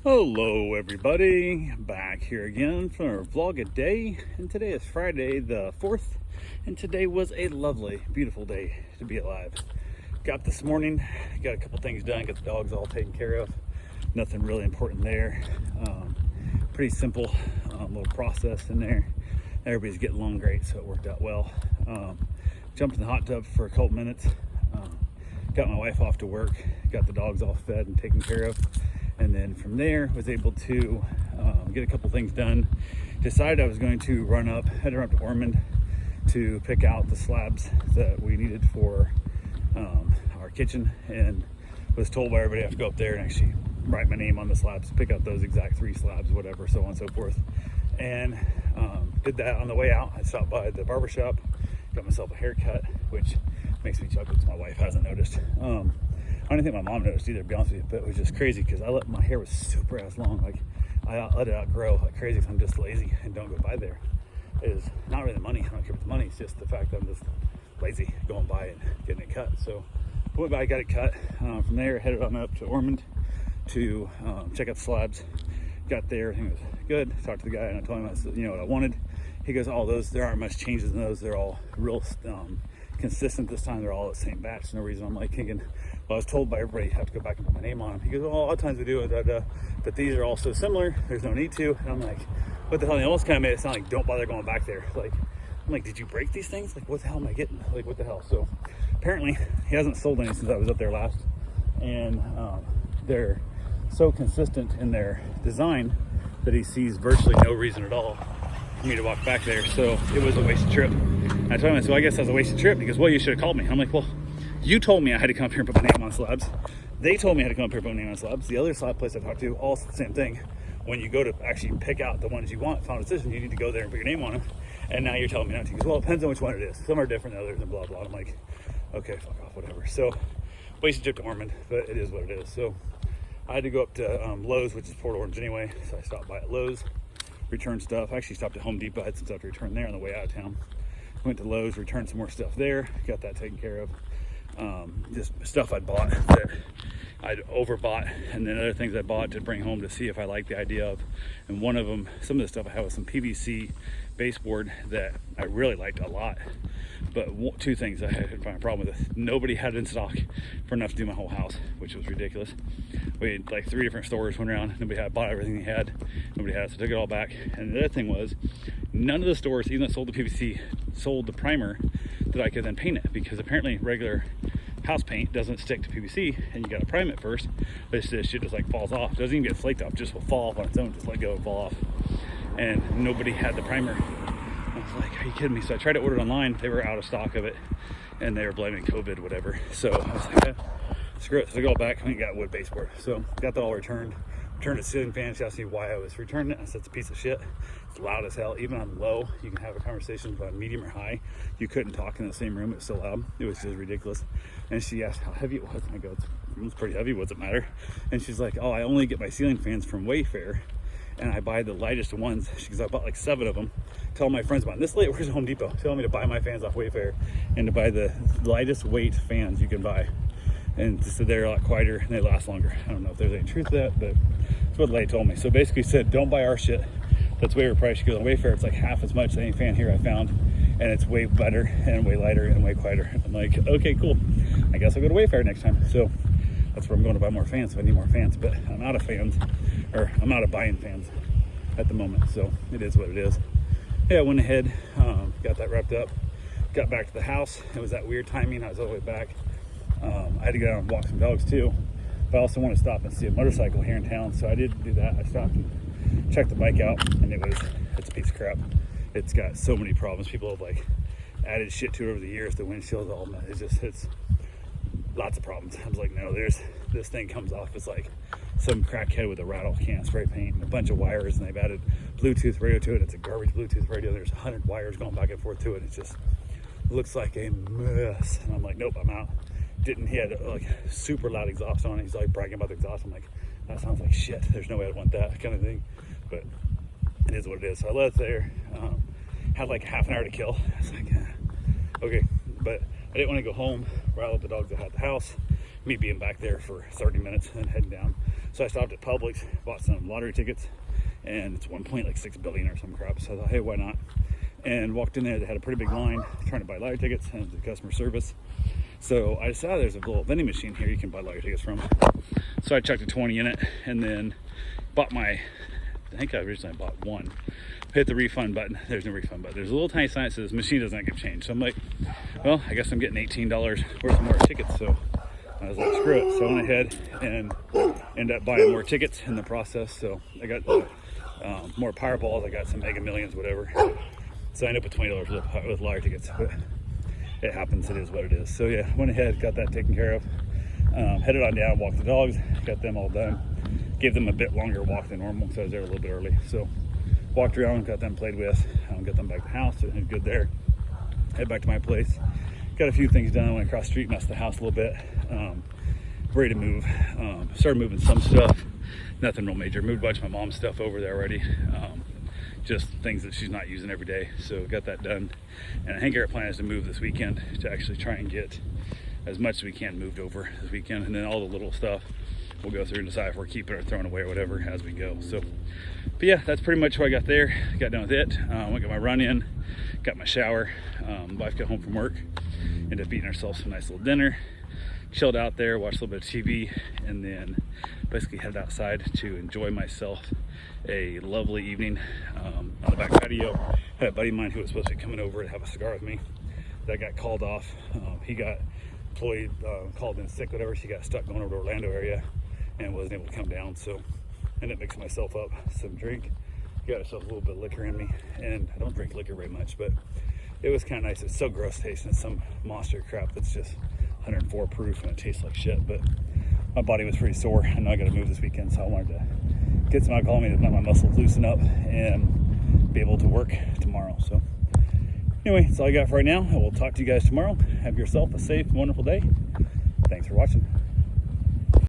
Hello everybody, back here again for our vlog a day, and today is Friday the 4th, and today was a lovely, beautiful day to be alive. Got this morning, got a couple things done, got the dogs all taken care of, nothing really important there. Pretty simple little process in there. Everybody's getting along great, so it worked out well. Jumped in the hot tub for a couple minutes, got my wife off to work, got the dogs all fed and taken care of. And then from there, was able to get a couple things done. Decided I was going to head up to Ormond to pick out the slabs that we needed for our kitchen, and was told by everybody I have to go up there and actually write my name on the slabs, pick out those exact 3 slabs, whatever, so on and so forth. And did that on the way out. I stopped by the barbershop, got myself a haircut, which makes me chuckle because my wife hasn't noticed. I don't think my mom noticed either, to be honest with you, but it was just crazy because my hair was super ass long. Like, I let it outgrow like crazy because I'm just lazy and don't go by there. It is not really the money. I don't care about the money. It's just the fact that I'm just lazy going by and getting it cut. So I went by, got it cut. From there, headed on up to Ormond to check out the slabs. Got there, everything was good. Talked to the guy and I told him what I wanted. He goes, there aren't much changes in those. They're all real consistent this time. They're all the same batch. No reason. I'm like thinking, well, I was told by everybody I have to go back and put my name on them. He goes, well, a lot of times we do it, but these are all so similar, there's no need to. And I'm like, what the hell? And he almost kind of made it sound like, don't bother going back there. Like, I'm like, did you break these things? Like, what the hell am I getting? Like, what the hell? So apparently he hasn't sold any since I was up there last, and they're so consistent in their design that he sees virtually no reason at all for me to walk back there. So it was a wasted trip. I told him, so I guess that was a wasted trip. He goes, well, you should have called me. I'm like, well, you told me I had to come up here and put my name on slabs. They told me I had to come up here and put my name on slabs. The other slab place I talked to, all the same thing. When you go to actually pick out the ones you want, final decision, you need to go there and put your name on them. And now you're telling me not to. He goes, well, it depends on which one it is. Some are different than others and blah, blah. I'm like, okay, fuck off, whatever. So wasted trip to Ormond, but it is what it is. So I had to go up to Lowe's, which is Port Orange anyway. So I stopped by at Lowe's, returned stuff. I actually stopped at Home Depot. I had some stuff to return there on the way out of town. Went to Lowe's, returned some more stuff there, got that taken care of. Just stuff I'd bought that I'd overbought, and then other things I bought to bring home to see if I liked the idea of. And one of them, some of the stuff I had was some PVC baseboard that I really liked a lot. But 2 things I had a problem with it. Nobody had it in stock for enough to do my whole house, which was ridiculous. We had like 3 different stores, went around, nobody had bought everything they had. Nobody had it, so I took it all back. And the other thing was, none of the stores, even that sold the PVC, sold the primer that I could then paint it, because apparently regular house paint doesn't stick to PVC and you gotta prime it first. This shit just like falls off. It doesn't even get flaked off, just will fall off on its own, just let go and fall off. And nobody had the primer. I was like, are you kidding me? So I tried to order it online. They were out of stock of it and they were blaming COVID, whatever. So I was like, screw it. So I go back and got wood baseboard. So got that all returned. Returned a ceiling fan. She asked me why I was returning it. I said, it's a piece of shit. It's loud as hell. Even on low, you can have a conversation, but on medium or high, you couldn't talk in the same room. It was so loud. It was just ridiculous. And she asked how heavy it was. And I go, it was pretty heavy. What's it matter? And she's like, oh, I only get my ceiling fans from Wayfair, and I buy the lightest ones. She goes, I bought like 7 of them. Tell my friends about it. This lady works at Home Depot, telling me to buy my fans off Wayfair and to buy the lightest weight fans you can buy. And so they're a lot quieter and they last longer. I don't know if there's any truth to that, but that's what the lady told me. So basically said, don't buy our shit. That's way overpriced. She goes, on Wayfair, it's like half as much as any fan here I found. And it's way better and way lighter and way quieter. I'm like, okay, cool. I guess I'll go to Wayfair next time. So that's where I'm going to buy more fans if I need more fans. But I'm out of fans, or I'm out of buying fans at the moment. So it is what it is. Yeah, I went ahead, got that wrapped up, got back to the house. It was that weird timing. I was all the way back. I had to go out and walk some dogs too, but I also want to stop and see a motorcycle here in town. So I did do that. I stopped and checked the bike out, and it's a piece of crap. It's got so many problems. People have like added shit to it over the years. The windshield's all, it's lots of problems. I was like, no, this thing comes off. It's like some crackhead with a rattle can spray paint and a bunch of wires, and they've added Bluetooth radio to it. It's a garbage Bluetooth radio. There's 100 wires going back and forth to it. It just looks like a mess. And I'm like, nope, I'm out. He had like super loud exhaust on it. He's like bragging about the exhaust. I'm like, that sounds like shit. There's no way I'd want that kind of thing. But it is what it is. So I let it there. Had like half an hour to kill. I was like, okay. But I didn't want to go home, rattle up the dogs that had the house, me being back there for 30 minutes and then heading down. So I stopped at Publix, bought some lottery tickets, and it's 1.6 billion or some crap. So I thought, hey, why not? And walked in there. They had a pretty big line trying to buy lottery tickets, and the customer service. So I decided there's a little vending machine here you can buy lottery tickets from. So I chucked a 20 in it, and then bought I think I originally bought one. Hit the refund button. There's no refund button. There's a little tiny sign that says machine does not get changed. So I'm like, well, I guess I'm getting $18 worth more tickets. So I was like, screw it. So I went ahead and ended up buying more tickets in the process. So I got more Powerballs. I got some Mega Millions, whatever. So I ended up with $20 with lottery tickets. But it happens. It is what it is. So yeah, went ahead, got that taken care of. Headed on down, walked the dogs, got them all done. Gave them a bit longer walk than normal because I was there a little bit early. So walked around, got them played with, got them back to the house, so good there. Head back to my place. Got a few things done. Went across the street, messed the house a little bit. Ready to move. Started moving some stuff. Nothing real major. Moved a bunch of my mom's stuff over there already. Just things that she's not using every day. So got that done. And I think our plan is to move this weekend to actually try and get as much as we can moved over this weekend. And then all the little stuff we'll go through and decide if we're keeping or throwing away or whatever as we go. So, but yeah, that's pretty much what I got there. Got done with it. Went got my run in, got my shower. Wife got home from work. Ended up eating ourselves some nice little dinner. Chilled out there, watched a little bit of TV, and then basically headed outside to enjoy myself a lovely evening on the back patio. Had a buddy of mine who was supposed to be coming over to have a cigar with me. That got called off. He got employed, called in sick, whatever. She got stuck going over to Orlando area and wasn't able to come down. So I ended up mixing myself up some drink. Got myself a little bit of liquor in me, and I don't drink liquor very much, but it was kind of nice. It's so gross tasting. It's some monster crap that's just 104 proof and it tastes like shit. But my body was pretty sore. I know I got to move this weekend, so I wanted to get some alcohol in me to let my muscles loosen up and be able to work tomorrow. So anyway, that's all I got for right now. I will talk to you guys tomorrow. Have yourself a safe, wonderful day. Thanks for watching.